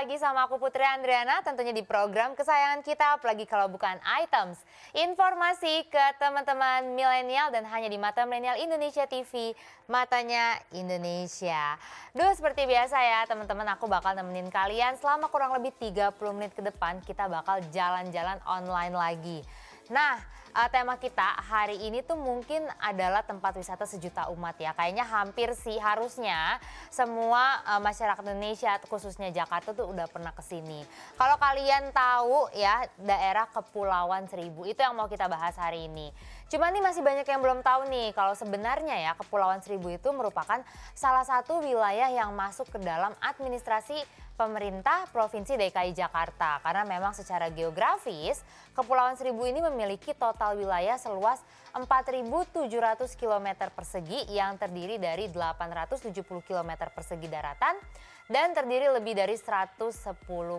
lagi sama aku Putri Andriana, tentunya di program kesayangan kita, apalagi kalau bukan Items. Informasi ke teman-teman milenial dan hanya di Mata Milenial Indonesia TV, matanya Indonesia. Duh, seperti biasa ya teman-teman, aku bakal nemenin kalian selama kurang lebih 30 menit ke depan, kita bakal jalan-jalan online lagi. Nah, tema kita hari ini tuh mungkin adalah tempat wisata sejuta umat ya. Kayaknya hampir sih harusnya semua masyarakat Indonesia khususnya Jakarta tuh udah pernah kesini. Kalau kalian tahu ya daerah Kepulauan Seribu itu yang mau kita bahas hari ini. Cuma nih masih banyak yang belum tahu nih kalau sebenarnya ya Kepulauan Seribu itu merupakan salah satu wilayah yang masuk ke dalam administrasi pemerintah Provinsi DKI Jakarta. Karena memang secara geografis Kepulauan Seribu ini memiliki total wilayah seluas 4.700 km persegi yang terdiri dari 870 km persegi daratan dan terdiri lebih dari 110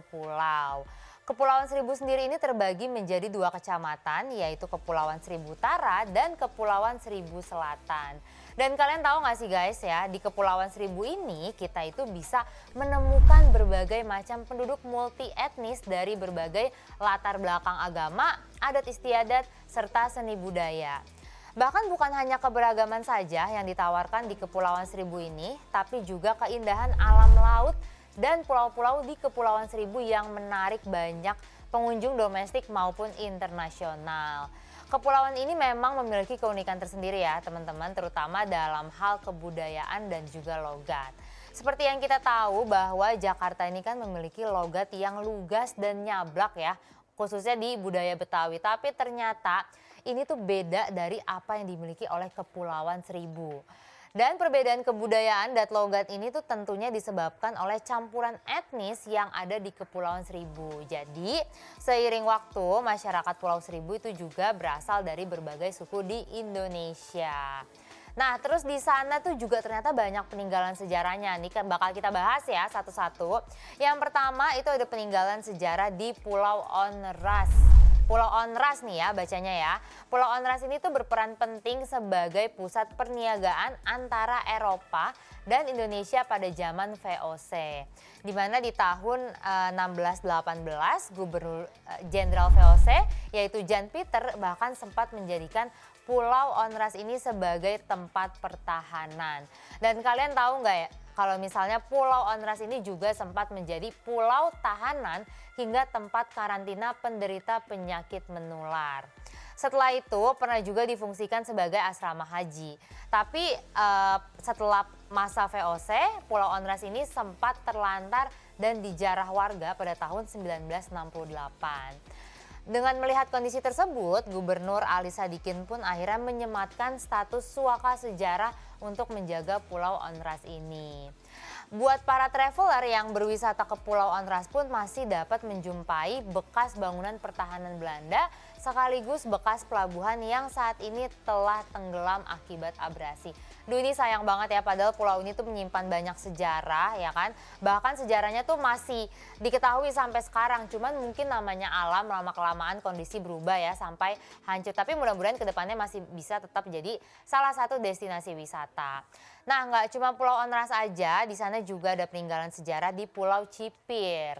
pulau. Kepulauan Seribu sendiri ini terbagi menjadi dua kecamatan, yaitu Kepulauan Seribu Utara dan Kepulauan Seribu Selatan. Dan kalian tahu gak sih guys ya, di Kepulauan Seribu ini kita itu bisa menemukan berbagai macam penduduk multi etnis dari berbagai latar belakang agama, adat istiadat, serta seni budaya. Bahkan bukan hanya keberagaman saja yang ditawarkan di Kepulauan Seribu ini, tapi juga keindahan alam laut dan pulau-pulau di Kepulauan Seribu yang menarik banyak pengunjung domestik maupun internasional. Kepulauan ini memang memiliki keunikan tersendiri ya teman-teman, terutama dalam hal kebudayaan dan juga logat. Seperti yang kita tahu bahwa Jakarta ini kan memiliki logat yang lugas dan nyablak ya, khususnya di budaya Betawi. Tapi ternyata ini tuh beda dari apa yang dimiliki oleh Kepulauan Seribu. Dan perbedaan kebudayaan dan logat ini tuh tentunya disebabkan oleh campuran etnis yang ada di Kepulauan Seribu. Jadi seiring waktu masyarakat Pulau Seribu itu juga berasal dari berbagai suku di Indonesia. Nah terus di sana tuh juga ternyata banyak peninggalan sejarahnya. Nih kan bakal kita bahas ya satu-satu. Yang pertama itu ada peninggalan sejarah di Pulau Onras. Pulau Onras nih ya bacanya ya. Pulau Onras ini tuh berperan penting sebagai pusat perniagaan antara Eropa dan Indonesia pada zaman VOC. Di mana di tahun 1618 Gubernur Jenderal VOC yaitu Jan Pieter bahkan sempat menjadikan Pulau Onras ini sebagai tempat pertahanan. Dan kalian tahu nggak ya? Kalau misalnya Pulau Onras ini juga sempat menjadi pulau tahanan hingga tempat karantina penderita penyakit menular. Setelah itu pernah juga difungsikan sebagai asrama haji. Tapi setelah masa VOC, Pulau Onras ini sempat terlantar dan dijarah warga pada tahun 1968. Dengan melihat kondisi tersebut, Gubernur Ali Sadikin pun akhirnya menyematkan status suaka sejarah untuk menjaga Pulau Onras ini. Buat para traveler yang berwisata ke Pulau Onras pun masih dapat menjumpai bekas bangunan pertahanan Belanda sekaligus bekas pelabuhan yang saat ini telah tenggelam akibat abrasi. Duh ini sayang banget ya padahal pulau ini tuh menyimpan banyak sejarah ya kan. Bahkan sejarahnya tuh masih diketahui sampai sekarang. Cuman mungkin namanya alam lama-kelamaan kondisi berubah ya sampai hancur. Tapi mudah-mudahan kedepannya masih bisa tetap jadi salah satu destinasi wisata. Nah nggak cuma Pulau Onras aja, di sana juga ada peninggalan sejarah di Pulau Cipir.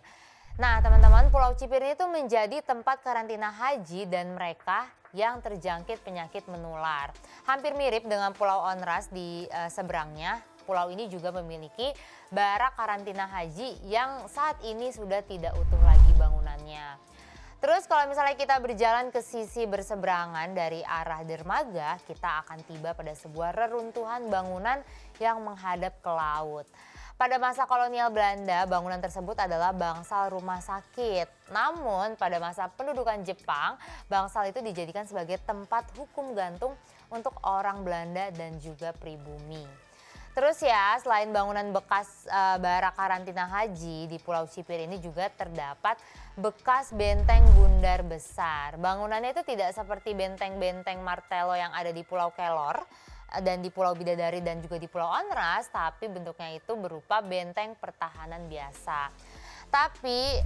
Nah teman-teman Pulau Cipir ini tuh menjadi tempat karantina haji dan mereka yang terjangkit penyakit menular. Hampir mirip dengan Pulau Onras di seberangnya, pulau ini juga memiliki barak karantina haji yang saat ini sudah tidak utuh lagi bangunannya. Terus kalau misalnya kita berjalan ke sisi berseberangan dari arah dermaga, kita akan tiba pada sebuah reruntuhan bangunan yang menghadap ke laut. Pada masa kolonial Belanda, bangunan tersebut adalah bangsal rumah sakit. Namun pada masa pendudukan Jepang, bangsal itu dijadikan sebagai tempat hukum gantung untuk orang Belanda dan juga pribumi. Terus ya, selain bangunan bekas barak karantina haji di Pulau Cipir ini juga terdapat bekas benteng bundar besar. Bangunannya itu tidak seperti benteng-benteng Martello yang ada di Pulau Kelor dan di Pulau Bidadari dan juga di Pulau Onras, tapi bentuknya itu berupa benteng pertahanan biasa. Tapi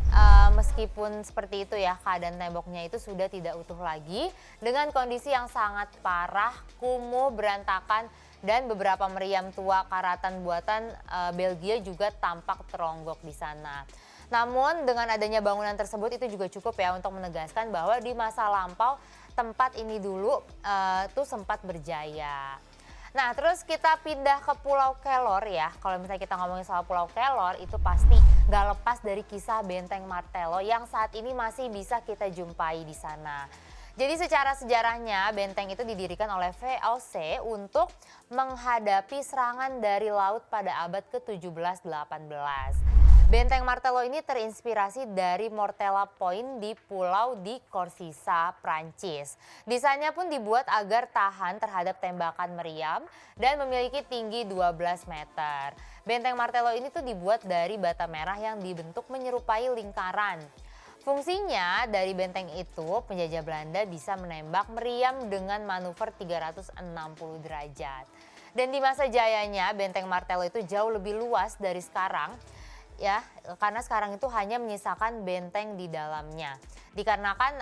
meskipun seperti itu ya, keadaan temboknya itu sudah tidak utuh lagi dengan kondisi yang sangat parah, kumuh, berantakan, dan beberapa meriam tua karatan buatan Belgia juga tampak teronggok di sana. Namun dengan adanya bangunan tersebut itu juga cukup ya untuk menegaskan bahwa di masa lampau tempat ini dulu tuh sempat berjaya. Nah, terus kita pindah ke Pulau Kelor ya. Kalau misalnya kita ngomongin soal Pulau Kelor, itu pasti gak lepas dari kisah Benteng Martello yang saat ini masih bisa kita jumpai di sana. Jadi secara sejarahnya, benteng itu didirikan oleh VOC untuk menghadapi serangan dari laut pada abad ke-17-18. Benteng Martello ini terinspirasi dari Mortella Point di pulau di Korsisa, Prancis. Desainnya pun dibuat agar tahan terhadap tembakan meriam dan memiliki tinggi 12 meter. Benteng Martello ini tuh dibuat dari bata merah yang dibentuk menyerupai lingkaran. Fungsinya dari benteng itu, penjajah Belanda bisa menembak meriam dengan manuver 360 derajat. Dan di masa jayanya, benteng Martello itu jauh lebih luas dari sekarang. Ya, karena sekarang itu hanya menyisakan benteng di dalamnya. Dikarenakan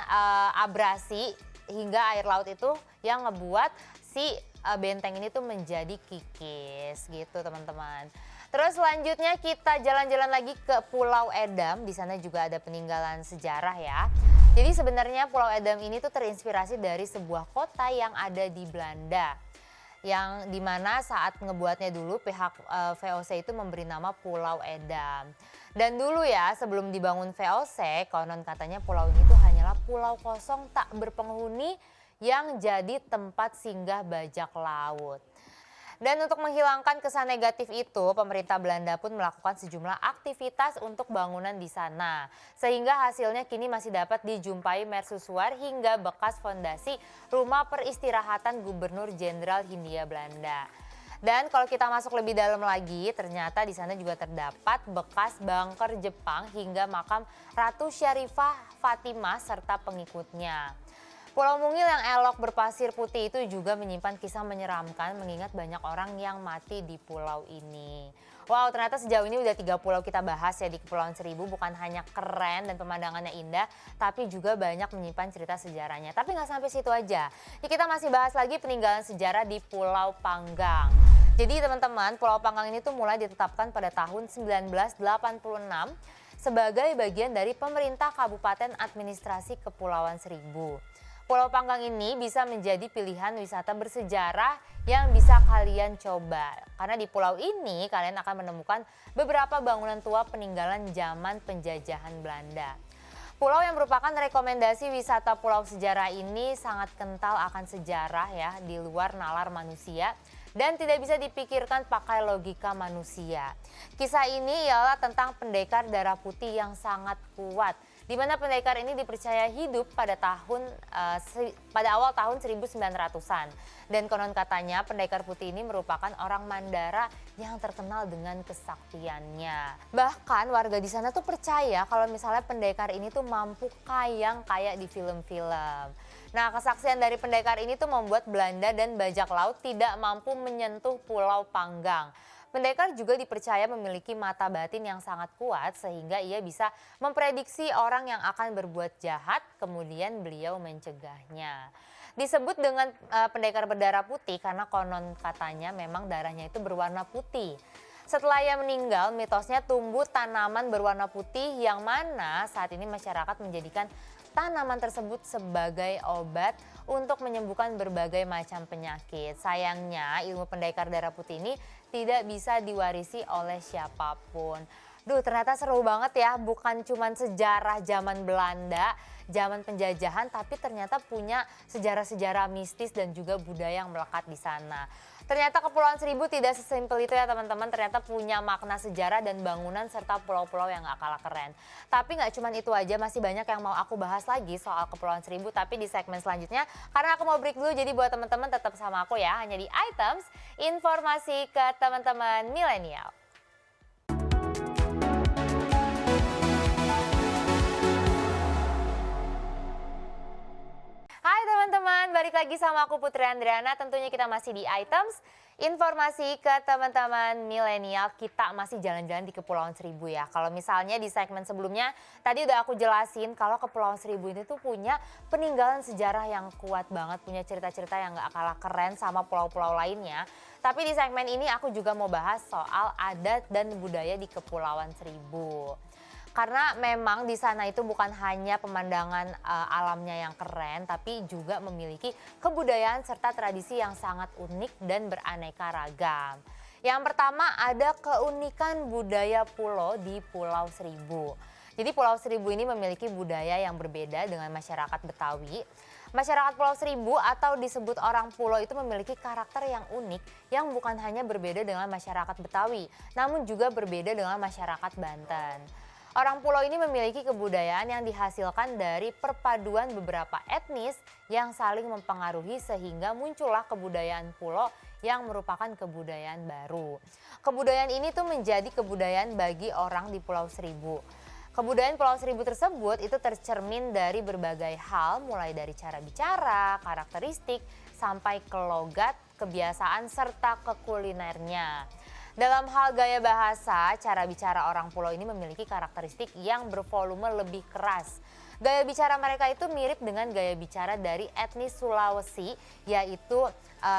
abrasi hingga air laut itu yang ngebuat si benteng ini tuh menjadi kikis gitu teman-teman. Terus selanjutnya kita jalan-jalan lagi ke Pulau Edam. Di sana juga ada peninggalan sejarah ya. Jadi sebenarnya Pulau Edam ini tuh terinspirasi dari sebuah kota yang ada di Belanda. Yang dimana saat ngebuatnya dulu pihak VOC itu memberi nama Pulau Edam. Dan dulu ya sebelum dibangun VOC, konon katanya pulau ini tuh hanyalah pulau kosong tak berpenghuni yang jadi tempat singgah bajak laut. Dan untuk menghilangkan kesan negatif itu, pemerintah Belanda pun melakukan sejumlah aktivitas untuk bangunan di sana. Sehingga hasilnya kini masih dapat dijumpai mercusuar hingga bekas fondasi rumah peristirahatan Gubernur Jenderal Hindia Belanda. Dan kalau kita masuk lebih dalam lagi, ternyata di sana juga terdapat bekas bunker Jepang hingga makam Ratu Syarifah Fatimah serta pengikutnya. Pulau Mungil yang elok berpasir putih itu juga menyimpan kisah menyeramkan mengingat banyak orang yang mati di pulau ini. Wow, ternyata sejauh ini udah 3 pulau kita bahas ya di Kepulauan Seribu. Bukan hanya keren dan pemandangannya indah, tapi juga banyak menyimpan cerita sejarahnya. Tapi nggak sampai situ aja. Ya, kita masih bahas lagi peninggalan sejarah di Pulau Panggang. Jadi teman-teman, Pulau Panggang ini tuh mulai ditetapkan pada tahun 1986 sebagai bagian dari pemerintah Kabupaten Administrasi Kepulauan Seribu. Pulau Panggang ini bisa menjadi pilihan wisata bersejarah yang bisa kalian coba. Karena di pulau ini kalian akan menemukan beberapa bangunan tua peninggalan zaman penjajahan Belanda. Pulau yang merupakan rekomendasi wisata pulau sejarah ini sangat kental akan sejarah ya di luar nalar manusia dan tidak bisa dipikirkan pakai logika manusia. Kisah ini ialah tentang pendekar darah putih yang sangat kuat, di mana pendekar ini dipercaya hidup pada awal tahun 1900-an. Dan konon katanya pendekar putih ini merupakan orang Mandara yang terkenal dengan kesaktiannya. Bahkan warga di sana tuh percaya kalau misalnya pendekar ini tuh mampu kayang kayak di film-film. Nah, kesaksian dari pendekar ini tuh membuat Belanda dan bajak laut tidak mampu menyentuh Pulau Panggang. Pendekar juga dipercaya memiliki mata batin yang sangat kuat sehingga ia bisa memprediksi orang yang akan berbuat jahat, kemudian beliau mencegahnya. Disebut dengan pendekar berdarah putih karena konon katanya memang darahnya itu berwarna putih. Setelah ia meninggal, mitosnya tumbuh tanaman berwarna putih yang mana saat ini masyarakat menjadikan tanaman tersebut sebagai obat untuk menyembuhkan berbagai macam penyakit. Sayangnya ilmu pendekar darah putih ini tidak bisa diwarisi oleh siapapun. Duh, ternyata seru banget ya, bukan cuma sejarah zaman Belanda, zaman penjajahan, tapi ternyata punya sejarah-sejarah mistis dan juga budaya yang melekat di sana. Ternyata Kepulauan Seribu tidak sesimpel itu ya teman-teman, ternyata punya makna sejarah dan bangunan serta pulau-pulau yang gak kalah keren. Tapi gak cuma itu aja, masih banyak yang mau aku bahas lagi soal Kepulauan Seribu, tapi di segmen selanjutnya. Karena aku mau break dulu, jadi buat teman-teman tetap sama aku ya, hanya di Items, informasi ke teman-teman milenial. Hai teman-teman, balik lagi sama aku Putri Andriana. Tentunya kita masih di Items, informasi ke teman-teman milenial. Kita masih jalan-jalan di Kepulauan Seribu ya. Kalau misalnya di segmen sebelumnya, tadi udah aku jelasin kalau Kepulauan Seribu ini tuh punya peninggalan sejarah yang kuat banget. Punya cerita-cerita yang gak kalah keren sama pulau-pulau lainnya. Tapi di segmen ini aku juga mau bahas soal adat dan budaya di Kepulauan Seribu. Karena memang di sana itu bukan hanya pemandangan alamnya yang keren, tapi juga memiliki kebudayaan serta tradisi yang sangat unik dan beraneka ragam. Yang pertama ada keunikan budaya pulau di Pulau Seribu. Jadi Pulau Seribu ini memiliki budaya yang berbeda dengan masyarakat Betawi. Masyarakat Pulau Seribu atau disebut orang pulau itu memiliki karakter yang unik yang bukan hanya berbeda dengan masyarakat Betawi, namun juga berbeda dengan masyarakat Banten. Orang pulau ini memiliki kebudayaan yang dihasilkan dari perpaduan beberapa etnis yang saling mempengaruhi sehingga muncullah kebudayaan pulau yang merupakan kebudayaan baru. Kebudayaan ini tuh menjadi kebudayaan bagi orang di Pulau Seribu. Kebudayaan Pulau Seribu tersebut itu tercermin dari berbagai hal, mulai dari cara bicara, karakteristik, sampai ke logat, kebiasaan, serta kekulinernya. Dalam hal gaya bahasa, cara bicara orang pulau ini memiliki karakteristik yang bervolume lebih keras. Gaya bicara mereka itu mirip dengan gaya bicara dari etnis Sulawesi, yaitu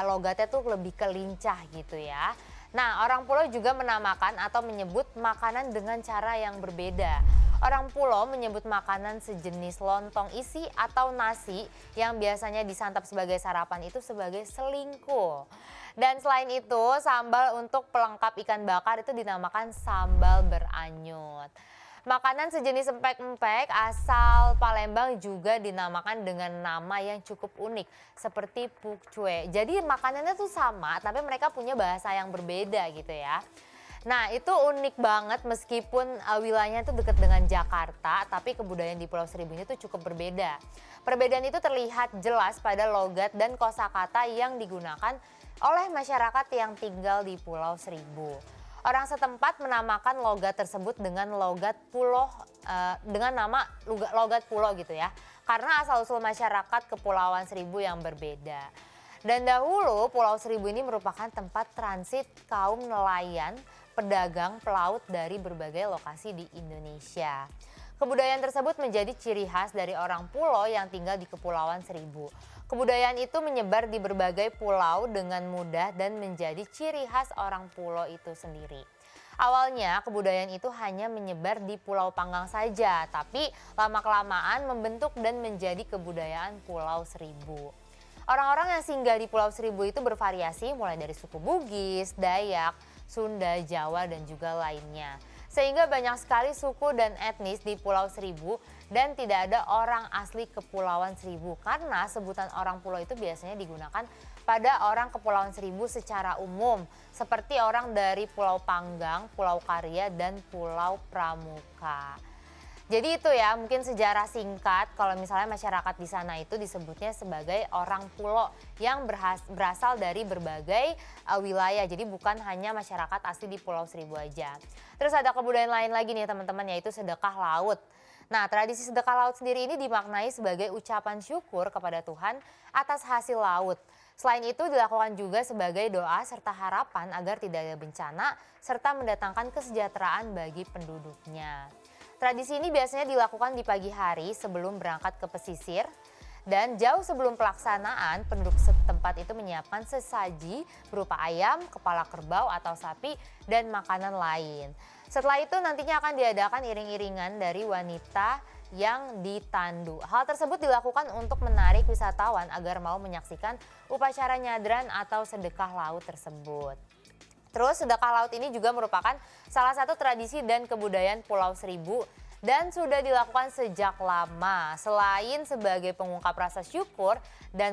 logatnya tuh lebih kelincah gitu ya. Nah, orang pulau juga menamakan atau menyebut makanan dengan cara yang berbeda. Orang pulau menyebut makanan sejenis lontong isi atau nasi yang biasanya disantap sebagai sarapan itu sebagai selingkuh. Dan selain itu, sambal untuk pelengkap ikan bakar itu dinamakan sambal beranyut. Makanan sejenis empek-empek asal Palembang juga dinamakan dengan nama yang cukup unik seperti pukcue. Jadi makanannya tuh sama tapi mereka punya bahasa yang berbeda gitu ya. Nah itu unik banget meskipun wilayahnya itu dekat dengan Jakarta, tapi kebudayaan di Pulau Seribu ini tuh cukup berbeda. Perbedaan itu terlihat jelas pada logat dan kosakata yang digunakan oleh masyarakat yang tinggal di Pulau Seribu. Orang setempat menamakan logat tersebut dengan logat pulau dengan nama logat pulau gitu ya. Karena asal-usul masyarakat Kepulauan Seribu yang berbeda. Dan dahulu Pulau Seribu ini merupakan tempat transit kaum nelayan, pedagang, pelaut dari berbagai lokasi di Indonesia. Kebudayaan tersebut menjadi ciri khas dari orang pulau yang tinggal di Kepulauan Seribu. Kebudayaan itu menyebar di berbagai pulau dengan mudah dan menjadi ciri khas orang pulau itu sendiri. Awalnya kebudayaan itu hanya menyebar di Pulau Panggang saja, tapi lama-kelamaan membentuk dan menjadi kebudayaan Pulau Seribu. Orang-orang yang singgah di Pulau Seribu itu bervariasi mulai dari suku Bugis, Dayak, Sunda, Jawa, dan juga lainnya. Sehingga banyak sekali suku dan etnis di Pulau Seribu dan tidak ada orang asli Kepulauan Seribu karena sebutan orang pulau itu biasanya digunakan pada orang Kepulauan Seribu secara umum seperti orang dari Pulau Panggang, Pulau Karya, dan Pulau Pramuka. Jadi itu ya mungkin sejarah singkat kalau misalnya masyarakat di sana itu disebutnya sebagai orang pulau yang berasal dari berbagai wilayah. Jadi bukan hanya masyarakat asli di Pulau Seribu aja. Terus ada kebudayaan lain lagi nih teman-teman, yaitu sedekah laut. Nah, tradisi sedekah laut sendiri ini dimaknai sebagai ucapan syukur kepada Tuhan atas hasil laut. Selain itu dilakukan juga sebagai doa serta harapan agar tidak ada bencana serta mendatangkan kesejahteraan bagi penduduknya. Tradisi ini biasanya dilakukan di pagi hari sebelum berangkat ke pesisir dan jauh sebelum pelaksanaan penduduk setempat itu menyiapkan sesaji berupa ayam, kepala kerbau atau sapi dan makanan lain. Setelah itu nantinya akan diadakan iring-iringan dari wanita yang ditandu. Hal tersebut dilakukan untuk menarik wisatawan agar mau menyaksikan upacara nyadran atau sedekah laut tersebut. Terus sedekah laut ini juga merupakan salah satu tradisi dan kebudayaan Pulau Seribu dan sudah dilakukan sejak lama. Selain sebagai pengungkap rasa syukur dan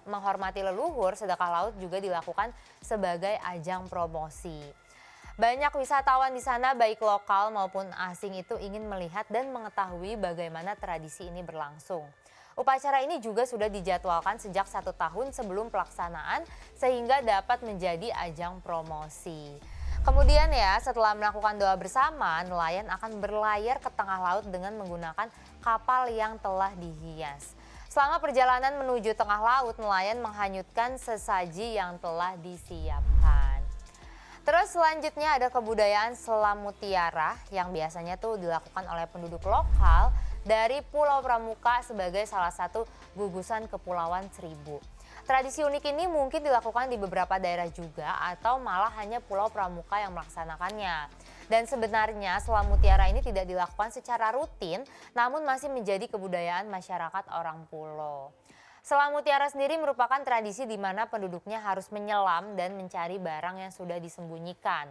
menghormati leluhur, sedekah laut juga dilakukan sebagai ajang promosi. Banyak wisatawan di sana baik lokal maupun asing itu ingin melihat dan mengetahui bagaimana tradisi ini berlangsung. Upacara ini juga sudah dijadwalkan sejak 1 tahun sebelum pelaksanaan sehingga dapat menjadi ajang promosi. Kemudian ya setelah melakukan doa bersama, nelayan akan berlayar ke tengah laut dengan menggunakan kapal yang telah dihias. Selama perjalanan menuju tengah laut, nelayan menghanyutkan sesaji yang telah disiapkan. Terus selanjutnya ada kebudayaan selam mutiara yang biasanya tuh dilakukan oleh penduduk lokal dari Pulau Pramuka sebagai salah satu gugusan Kepulauan Seribu. Tradisi unik ini mungkin dilakukan di beberapa daerah juga atau malah hanya Pulau Pramuka yang melaksanakannya. Dan sebenarnya Selam Mutiara ini tidak dilakukan secara rutin, namun masih menjadi kebudayaan masyarakat orang pulau. Selam Mutiara sendiri merupakan tradisi di mana penduduknya harus menyelam dan mencari barang yang sudah disembunyikan.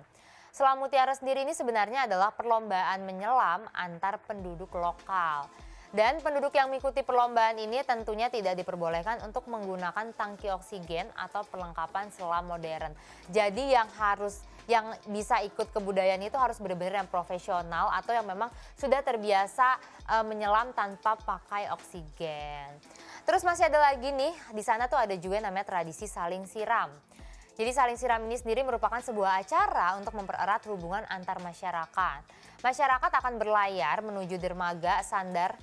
Selam Mutiara sendiri ini sebenarnya adalah perlombaan menyelam antar penduduk lokal. Dan penduduk yang mengikuti perlombaan ini tentunya tidak diperbolehkan untuk menggunakan tangki oksigen atau perlengkapan selam modern. Jadi yang bisa ikut kebudayaan itu harus benar-benar yang profesional atau yang memang sudah terbiasa menyelam tanpa pakai oksigen. Terus masih ada lagi nih, di sana tuh ada juga namanya tradisi saling siram. Jadi saling siram ini sendiri merupakan sebuah acara untuk mempererat hubungan antar masyarakat. Masyarakat akan berlayar menuju dermaga Sandar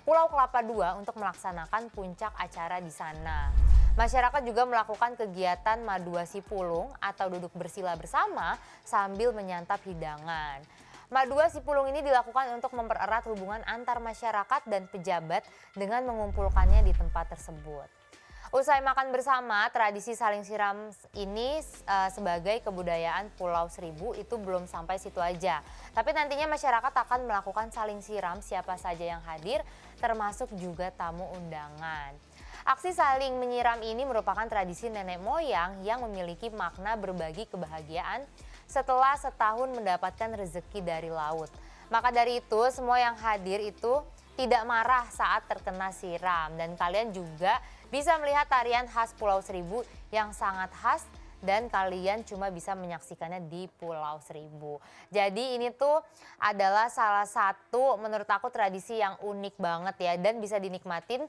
Pulau Kelapa II untuk melaksanakan puncak acara di sana. Masyarakat juga melakukan kegiatan Madua Sipulung atau duduk bersila bersama sambil menyantap hidangan. Madua Sipulung ini dilakukan untuk mempererat hubungan antar masyarakat dan pejabat dengan mengumpulkannya di tempat tersebut. Usai makan bersama, tradisi saling siram ini sebagai kebudayaan Pulau Seribu itu belum sampai situ aja. Tapi nantinya masyarakat akan melakukan saling siram siapa saja yang hadir, termasuk juga tamu undangan. Aksi saling menyiram ini merupakan tradisi nenek moyang yang memiliki makna berbagi kebahagiaan setelah setahun mendapatkan rezeki dari laut. Maka dari itu, semua yang hadir itu tidak marah saat terkena siram, dan kalian juga bisa melihat tarian khas Pulau Seribu yang sangat khas dan kalian cuma bisa menyaksikannya di Pulau Seribu. Jadi ini tuh adalah salah satu menurut aku tradisi yang unik banget ya dan bisa dinikmatin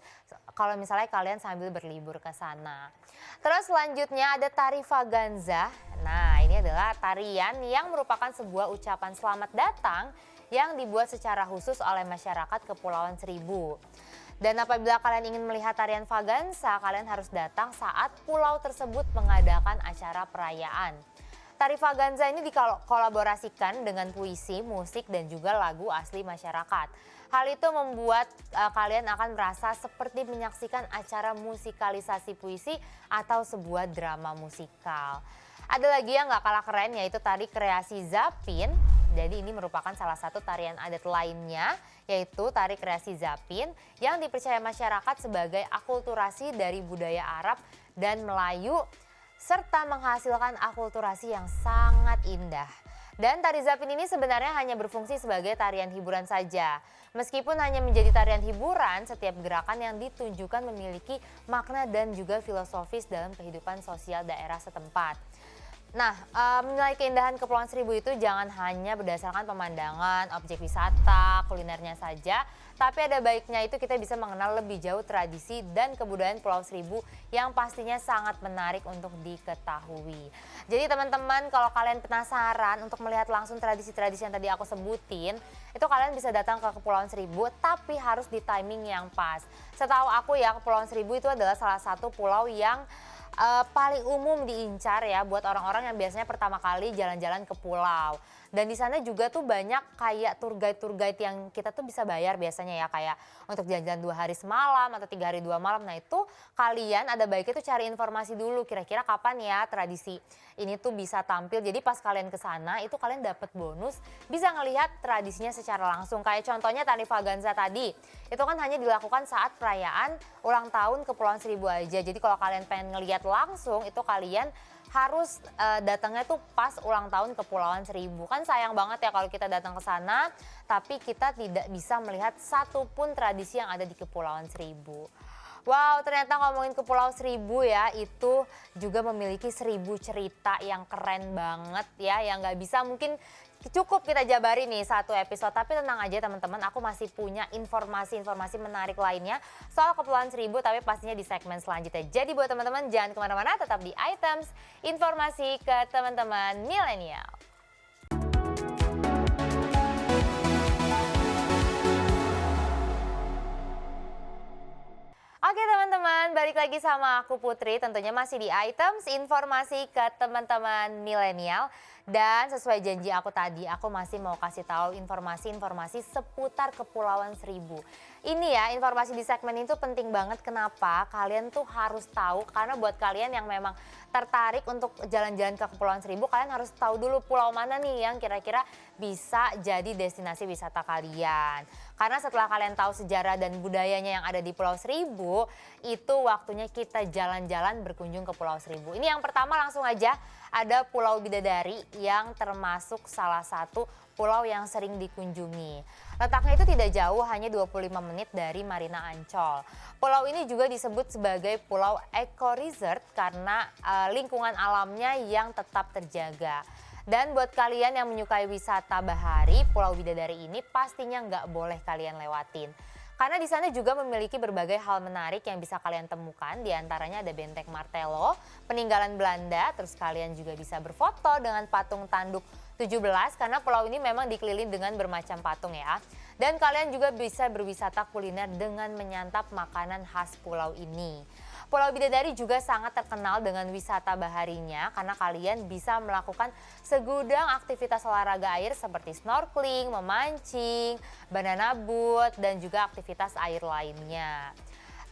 kalau misalnya kalian sambil berlibur ke sana. Terus selanjutnya ada tari Vaganza. Nah, ini adalah tarian yang merupakan sebuah ucapan selamat datang yang dibuat secara khusus oleh masyarakat Kepulauan Seribu. Dan apabila kalian ingin melihat tarian Vaganza, kalian harus datang saat pulau tersebut mengadakan acara perayaan. Tari Vaganza ini dikolaborasikan dengan puisi, musik, dan juga lagu asli masyarakat. Hal itu membuat kalian akan merasa seperti menyaksikan acara musikalisasi puisi atau sebuah drama musikal. Ada lagi yang gak kalah keren, yaitu tari kreasi Zapin. Jadi ini merupakan salah satu tarian adat lainnya, yaitu tari kreasi Zapin yang dipercaya masyarakat sebagai akulturasi dari budaya Arab dan Melayu serta menghasilkan akulturasi yang sangat indah. Dan tari Zapin ini sebenarnya hanya berfungsi sebagai tarian hiburan saja. Meskipun hanya menjadi tarian hiburan, setiap gerakan yang ditunjukkan memiliki makna dan juga filosofis dalam kehidupan sosial daerah setempat. Nah, menilai keindahan Kepulauan Seribu itu jangan hanya berdasarkan pemandangan, objek wisata, kulinernya saja, tapi ada baiknya itu kita bisa mengenal lebih jauh tradisi dan kebudayaan Pulau Seribu yang pastinya sangat menarik untuk diketahui. Jadi teman-teman, kalau kalian penasaran untuk melihat langsung tradisi-tradisi yang tadi aku sebutin, itu kalian bisa datang ke Kepulauan Seribu, tapi harus di timing yang pas. Setahu aku ya, Kepulauan Seribu itu adalah salah satu pulau yang paling umum diincar ya buat orang-orang yang biasanya pertama kali jalan-jalan ke pulau. Dan di sana juga tuh banyak kayak tour guide yang kita tuh bisa bayar biasanya ya, kayak untuk jalan-jalan 2 hari semalam atau 3 hari 2 malam. Nah itu kalian ada baiknya tuh cari informasi dulu kira-kira kapan ya tradisi ini tuh bisa tampil. Jadi pas kalian ke sana itu kalian dapat bonus, bisa ngelihat tradisinya secara langsung. Kayak contohnya tari Vaganza tadi, itu kan hanya dilakukan saat perayaan ulang tahun Kepulauan Seribu aja. Jadi kalau kalian pengen ngelihat langsung itu kalian harus datangnya tuh pas ulang tahun Kepulauan Seribu. Kan sayang banget ya kalau kita datang ke sana tapi kita tidak bisa melihat satupun tradisi yang ada di Kepulauan Seribu. Wow, ternyata ngomongin Kepulauan Seribu ya, itu juga memiliki 1000 cerita yang keren banget ya, yang nggak bisa mungkin cukup kita jabari nih satu episode. Tapi tenang aja teman-teman, aku masih punya informasi-informasi menarik lainnya soal Kepulauan Seribu, tapi pastinya di segmen selanjutnya. Jadi buat teman-teman jangan kemana-mana, tetap di Items, informasi ke teman-teman milenial. Oke teman-teman, balik lagi sama aku Putri, tentunya masih di Items, informasi ke teman-teman milenial. Dan sesuai janji aku tadi, aku masih mau kasih tahu informasi-informasi seputar Kepulauan Seribu. Ini ya, informasi di segmen itu penting banget. Kenapa? Kalian tuh harus tahu, karena buat kalian yang memang tertarik untuk jalan-jalan ke Kepulauan Seribu, kalian harus tahu dulu pulau mana nih yang kira-kira bisa jadi destinasi wisata kalian. Karena setelah kalian tahu sejarah dan budayanya yang ada di Pulau Seribu, itu waktunya kita jalan-jalan berkunjung ke Pulau Seribu. Ini yang pertama, langsung aja ada Pulau Bidadari yang termasuk salah satu pulau yang sering dikunjungi. Letaknya itu tidak jauh, hanya 25 menit dari Marina Ancol. Pulau ini juga disebut sebagai Pulau Eco Resort karena lingkungan alamnya yang tetap terjaga. Dan buat kalian yang menyukai wisata bahari, Pulau Bidadari ini pastinya nggak boleh kalian lewatin. Karena di sana juga memiliki berbagai hal menarik yang bisa kalian temukan. Di antaranya ada Benteng Martello, peninggalan Belanda, terus kalian juga bisa berfoto dengan patung tanduk 17 karena pulau ini memang dikelilingi dengan bermacam patung ya. Dan kalian juga bisa berwisata kuliner dengan menyantap makanan khas pulau ini. Pulau Bidadari juga sangat terkenal dengan wisata baharinya karena kalian bisa melakukan segudang aktivitas olahraga air seperti snorkeling, memancing, banana boat, dan juga aktivitas air lainnya.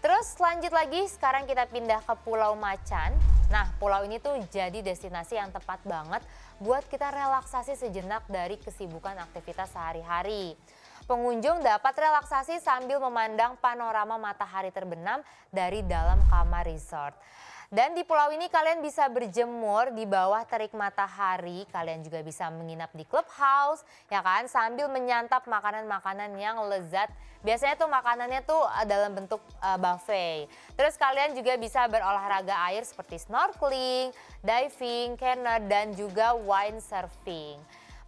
Terus lanjut lagi, sekarang kita pindah ke Pulau Macan. Nah, pulau ini tuh jadi destinasi yang tepat banget buat kita relaksasi sejenak dari kesibukan aktivitas sehari-hari. Pengunjung dapat relaksasi sambil memandang panorama matahari terbenam dari dalam kamar resort. Dan di pulau ini kalian bisa berjemur di bawah terik matahari, kalian juga bisa menginap di clubhouse, ya kan, sambil menyantap makanan-makanan yang lezat. Biasanya tuh makanannya tuh dalam bentuk buffet. Terus kalian juga bisa berolahraga air seperti snorkeling, diving, canoe, dan juga wine surfing.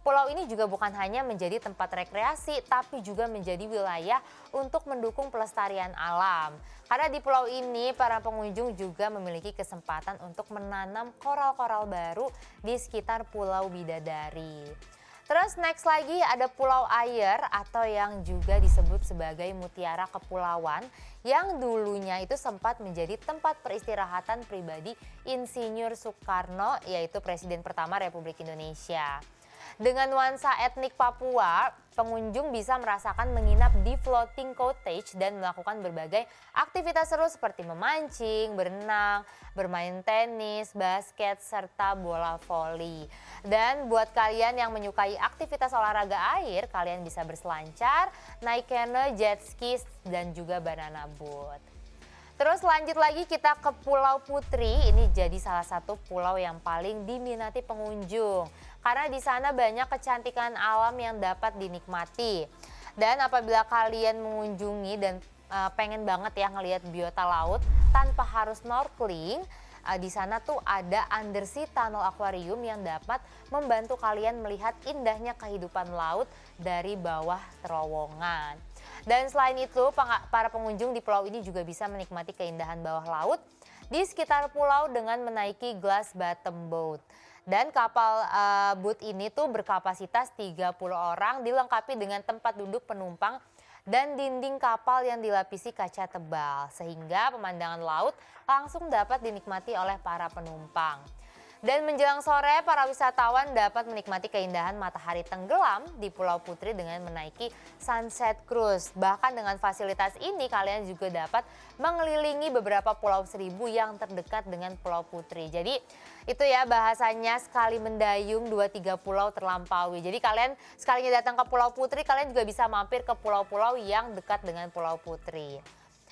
Pulau ini juga bukan hanya menjadi tempat rekreasi, tapi juga menjadi wilayah untuk mendukung pelestarian alam. Karena di pulau ini, para pengunjung juga memiliki kesempatan untuk menanam koral-koral baru di sekitar Pulau Bidadari. Terus next lagi ada Pulau Ayer atau yang juga disebut sebagai Mutiara Kepulauan yang dulunya itu sempat menjadi tempat peristirahatan pribadi Insinyur Soekarno, yaitu Presiden pertama Republik Indonesia. Dengan nuansa etnik Papua, pengunjung bisa merasakan menginap di floating cottage dan melakukan berbagai aktivitas seru seperti memancing, berenang, bermain tenis, basket, serta bola voli. Dan buat kalian yang menyukai aktivitas olahraga air, kalian bisa berselancar, naik canoe, jet ski, dan juga banana boat. Terus lanjut lagi kita ke Pulau Putri, ini jadi salah satu pulau yang paling diminati pengunjung. Karena di sana banyak kecantikan alam yang dapat dinikmati. Dan apabila kalian mengunjungi dan pengen banget ya ngelihat biota laut tanpa harus snorkeling, di sana tuh ada undersea tunnel aquarium yang dapat membantu kalian melihat indahnya kehidupan laut dari bawah terowongan. Dan selain itu, para pengunjung di pulau ini juga bisa menikmati keindahan bawah laut di sekitar pulau dengan menaiki glass bottom boat. Dan kapal boat ini tuh berkapasitas 30 orang, dilengkapi dengan tempat duduk penumpang dan dinding kapal yang dilapisi kaca tebal, sehingga pemandangan laut langsung dapat dinikmati oleh para penumpang. Dan menjelang sore, para wisatawan dapat menikmati keindahan matahari tenggelam di Pulau Putri dengan menaiki sunset cruise. Bahkan dengan fasilitas ini, kalian juga dapat mengelilingi beberapa pulau seribu yang terdekat dengan Pulau Putri. Jadi itu ya bahasanya, sekali mendayung 2-3 pulau terlampaui. Jadi kalian sekalinya datang ke Pulau Putri, kalian juga bisa mampir ke pulau-pulau yang dekat dengan Pulau Putri.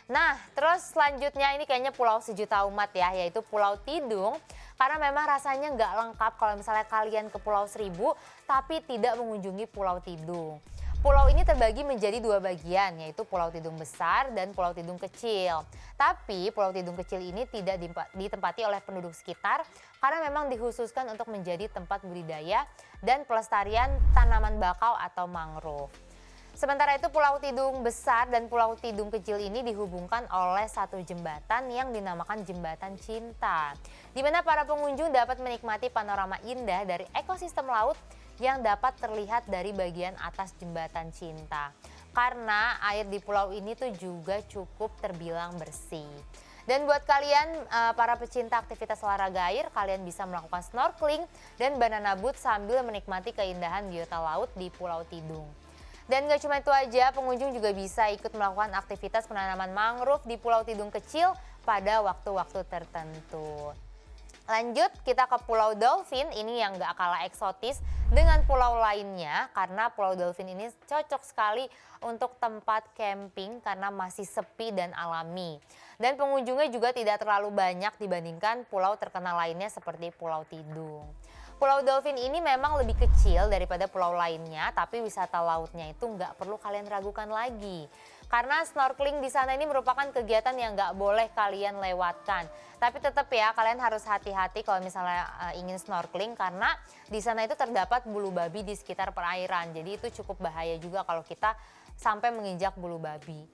Nah, terus selanjutnya ini kayaknya pulau sejuta umat ya, yaitu Pulau Tidung. Karena memang rasanya nggak lengkap kalau misalnya kalian ke Pulau Seribu tapi tidak mengunjungi Pulau Tidung. Pulau ini terbagi menjadi 2 bagian, yaitu Pulau Tidung Besar dan Pulau Tidung Kecil. Tapi Pulau Tidung Kecil ini tidak ditempati oleh penduduk sekitar karena memang dikhususkan untuk menjadi tempat budidaya dan pelestarian tanaman bakau atau mangrove. Sementara itu Pulau Tidung Besar dan Pulau Tidung Kecil ini dihubungkan oleh satu jembatan yang dinamakan Jembatan Cinta, di mana para pengunjung dapat menikmati panorama indah dari ekosistem laut yang dapat terlihat dari bagian atas Jembatan Cinta. Karena air di pulau ini tuh juga cukup terbilang bersih. Dan buat kalian para pecinta aktivitas olahraga air, kalian bisa melakukan snorkeling dan banana boat sambil menikmati keindahan biota laut di Pulau Tidung. Dan gak cuma itu aja, pengunjung juga bisa ikut melakukan aktivitas penanaman mangrove di Pulau Tidung kecil pada waktu-waktu tertentu. Lanjut kita ke Pulau Dolphin, ini yang gak kalah eksotis dengan pulau lainnya karena Pulau Dolphin ini cocok sekali untuk tempat camping karena masih sepi dan alami. Dan pengunjungnya juga tidak terlalu banyak dibandingkan pulau terkenal lainnya seperti Pulau Tidung. Pulau Dolphin ini memang lebih kecil daripada pulau lainnya, tapi wisata lautnya itu nggak perlu kalian ragukan lagi. Karena snorkeling di sana ini merupakan kegiatan yang nggak boleh kalian lewatkan. Tapi tetap ya, kalian harus hati-hati kalau misalnya ingin snorkeling karena di sana itu terdapat bulu babi di sekitar perairan. Jadi itu cukup bahaya juga kalau kita sampai menginjak bulu babi.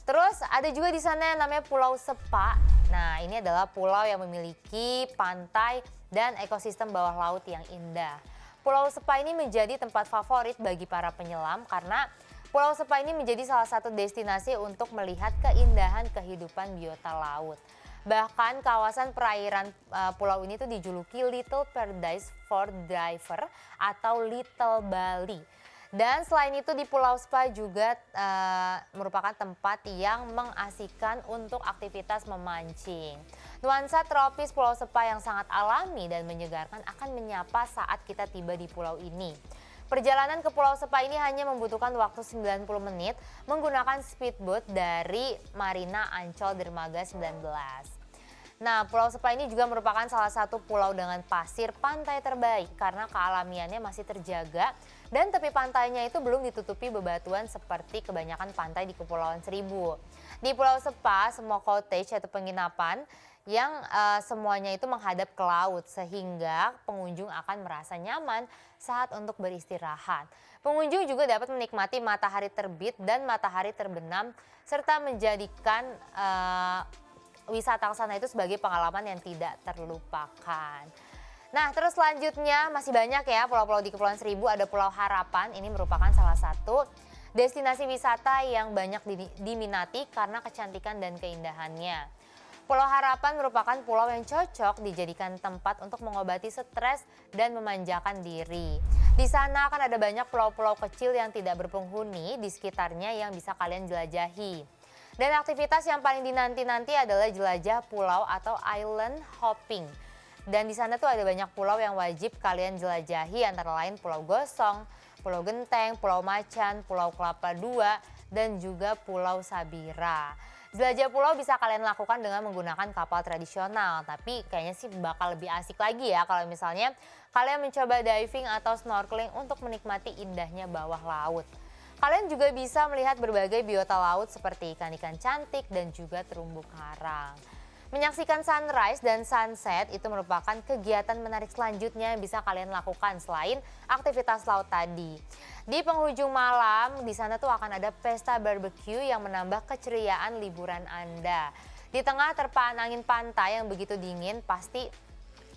Terus ada juga di sana yang namanya Pulau Sepa. Nah, ini adalah pulau yang memiliki pantai dan ekosistem bawah laut yang indah. Pulau Sepa ini menjadi tempat favorit bagi para penyelam karena Pulau Sepa ini menjadi salah satu destinasi untuk melihat keindahan kehidupan biota laut. Bahkan kawasan perairan pulau ini tuh dijuluki Little Paradise for Diver atau Little Bali. Dan selain itu di Pulau Sepa juga merupakan tempat yang mengasihkan untuk aktivitas memancing. Nuansa tropis Pulau Sepa yang sangat alami dan menyegarkan akan menyapa saat kita tiba di pulau ini. Perjalanan ke Pulau Sepa ini hanya membutuhkan waktu 90 menit menggunakan speedboat dari Marina Ancol Dermaga 19. Nah, Pulau Sepa ini juga merupakan salah satu pulau dengan pasir pantai terbaik karena kealamiannya masih terjaga dan tepi pantainya itu belum ditutupi bebatuan seperti kebanyakan pantai di Kepulauan Seribu. Di Pulau Sepa, semua cottage atau penginapan yang semuanya itu menghadap ke laut sehingga pengunjung akan merasa nyaman saat untuk beristirahat. Pengunjung juga dapat menikmati matahari terbit dan matahari terbenam serta menjadikan wisata ke sana itu sebagai pengalaman yang tidak terlupakan. Nah, terus selanjutnya masih banyak ya pulau-pulau di Kepulauan Seribu. Ada Pulau Harapan, ini merupakan salah satu destinasi wisata yang banyak diminati karena kecantikan dan keindahannya. Pulau Harapan merupakan pulau yang cocok dijadikan tempat untuk mengobati stres dan memanjakan diri. Di sana akan ada banyak pulau-pulau kecil yang tidak berpenghuni di sekitarnya yang bisa kalian jelajahi. Dan aktivitas yang paling dinanti-nanti adalah jelajah pulau atau island hopping. Dan di sana tuh ada banyak pulau yang wajib kalian jelajahi antara lain Pulau Gosong, Pulau Genteng, Pulau Macan, Pulau Kelapa II, dan juga Pulau Sabira. Jelajah pulau bisa kalian lakukan dengan menggunakan kapal tradisional, tapi kayaknya sih bakal lebih asik lagi ya kalau misalnya kalian mencoba diving atau snorkeling untuk menikmati indahnya bawah laut. Kalian juga bisa melihat berbagai biota laut seperti ikan-ikan cantik dan juga terumbu karang. Menyaksikan sunrise dan sunset itu merupakan kegiatan menarik selanjutnya yang bisa kalian lakukan selain aktivitas laut tadi. Di penghujung malam, di sana tuh akan ada pesta barbecue yang menambah keceriaan liburan Anda. Di tengah terpaan angin pantai yang begitu dingin, pasti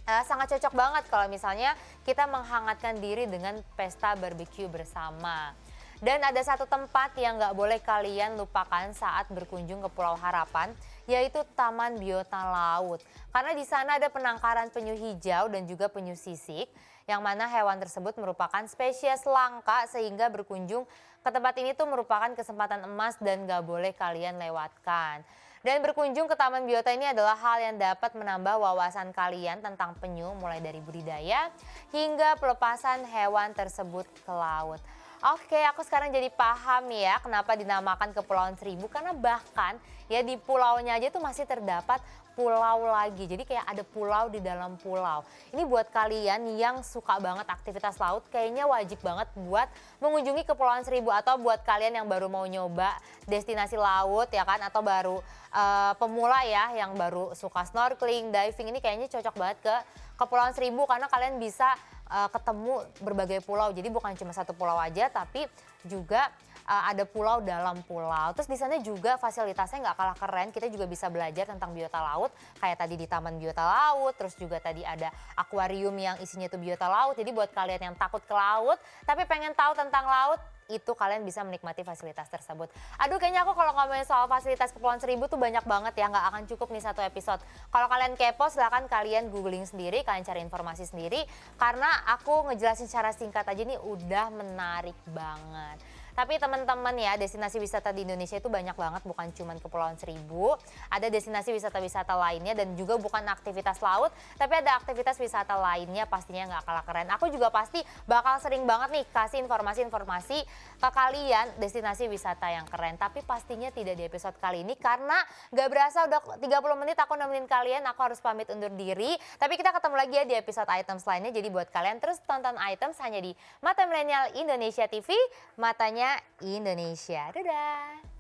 sangat cocok banget kalau misalnya kita menghangatkan diri dengan pesta barbecue bersama. Dan ada satu tempat yang nggak boleh kalian lupakan saat berkunjung ke Pulau Harapan, yaitu Taman Biota Laut. Karena di sana ada penangkaran penyu hijau dan juga penyu sisik, yang mana hewan tersebut merupakan spesies langka sehingga berkunjung ke tempat ini tuh merupakan kesempatan emas dan nggak boleh kalian lewatkan. Dan berkunjung ke Taman Biota ini adalah hal yang dapat menambah wawasan kalian tentang penyu mulai dari budidaya hingga pelepasan hewan tersebut ke laut. Oke, aku sekarang jadi paham ya kenapa dinamakan Kepulauan Seribu, karena bahkan ya di pulaunya aja tuh masih terdapat pulau lagi. Jadi kayak ada pulau di dalam pulau. Ini buat kalian yang suka banget aktivitas laut, kayaknya wajib banget buat mengunjungi Kepulauan Seribu, atau buat kalian yang baru mau nyoba destinasi laut ya kan, atau baru pemula ya yang baru suka snorkeling, diving, ini kayaknya cocok banget ke Kepulauan Seribu karena kalian bisa ketemu berbagai pulau. Jadi bukan cuma satu pulau aja, tapi juga ada pulau dalam pulau. Terus di sana juga fasilitasnya nggak kalah keren. Kita juga bisa belajar tentang biota laut, kayak tadi di Taman Biota Laut. Terus juga tadi ada akuarium yang isinya itu biota laut. Jadi buat kalian yang takut ke laut tapi pengen tahu tentang laut, itu kalian bisa menikmati fasilitas tersebut. Aduh, kayaknya aku kalau ngomongin soal fasilitas Kepulauan Seribu tuh banyak banget ya, nggak akan cukup nih satu episode. Kalau kalian kepo, silahkan kalian googling sendiri, kalian cari informasi sendiri. Karena aku ngejelasin secara singkat aja nih udah menarik banget. Tapi teman-teman ya, destinasi wisata di Indonesia itu banyak banget, bukan cuma Kepulauan Seribu. Ada destinasi wisata-wisata lainnya dan juga bukan aktivitas laut, tapi ada aktivitas wisata lainnya pastinya nggak kalah keren. Aku juga pasti bakal sering banget nih kasih informasi-informasi ke kalian destinasi wisata yang keren. Tapi pastinya tidak di episode kali ini karena nggak berasa udah 30 menit aku nemenin kalian, aku harus pamit undur diri. Tapi kita ketemu lagi ya di episode items lainnya. Jadi buat kalian terus tonton items hanya di Mata Milenial Indonesia TV, matanya Indonesia. Dadah!